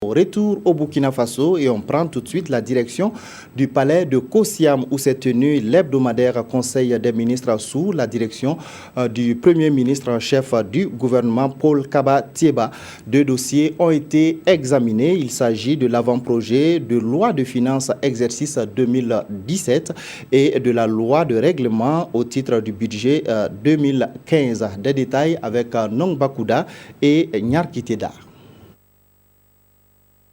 Retour au Burkina Faso et on prend tout de suite la direction du palais de Kosiam où s'est tenu l'hebdomadaire Conseil des ministres sous la direction du Premier ministre chef du gouvernement Paul Kaba Thieba. Deux dossiers ont été examinés. Il s'agit de l'avant-projet de loi de finances exercice 2017 et de la loi de règlement au titre du budget 2015. Des détails avec Nong Bakouda et Nyarkiteda.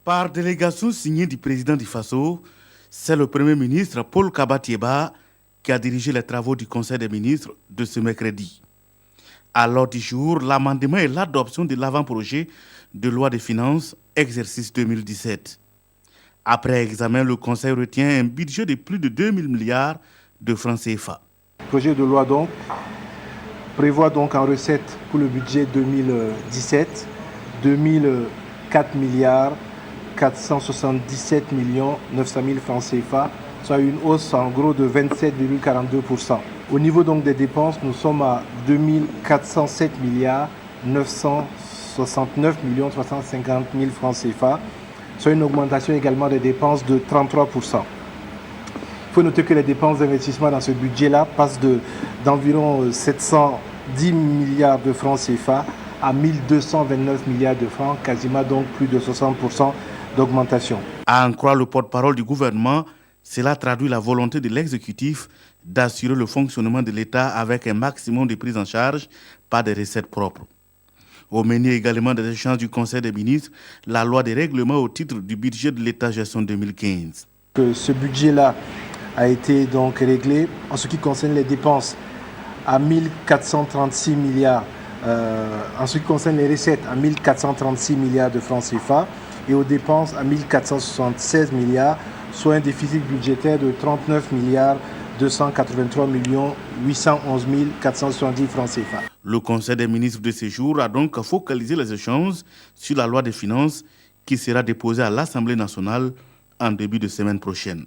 Par délégation signée du président du Faso, c'est le Premier ministre Paul Kaba Thieba qui a dirigé les travaux du Conseil des ministres de ce mercredi. À l'ordre du jour, l'amendement et l'adoption de l'avant-projet de loi de finances exercice 2017. Après examen, le Conseil retient un budget de plus de 2000 milliards de francs CFA. Le projet de loi donc prévoit donc en recette pour le budget 2017 2004 milliards 477 900 000 francs CFA, soit une hausse en gros de 27,42%. Au niveau donc des dépenses, nous sommes à 2407 milliards 969 350 000 francs CFA, soit une augmentation également des dépenses de 33%. Il faut noter que les dépenses d'investissement dans ce budget-là passent d'environ 710 milliards de francs CFA à 1229 milliards de francs, quasiment donc plus de 60% d'augmentation. À en croire le porte-parole du gouvernement, cela traduit la volonté de l'exécutif d'assurer le fonctionnement de l'État avec un maximum de prise en charge par des recettes propres. Au menu également des échanges du Conseil des ministres, la loi des règlements au titre du budget de l'État gestion 2015. Ce budget-là a été donc réglé en ce qui concerne les dépenses à 1436 milliards, en ce qui concerne les recettes à 1436 milliards de francs CFA et aux dépenses à 1476 milliards, soit un déficit budgétaire de 39 milliards 283 811 470 francs CFA. Le Conseil des ministres de ce jour a donc focalisé les échanges sur la loi des finances qui sera déposée à l'Assemblée nationale en début de semaine prochaine.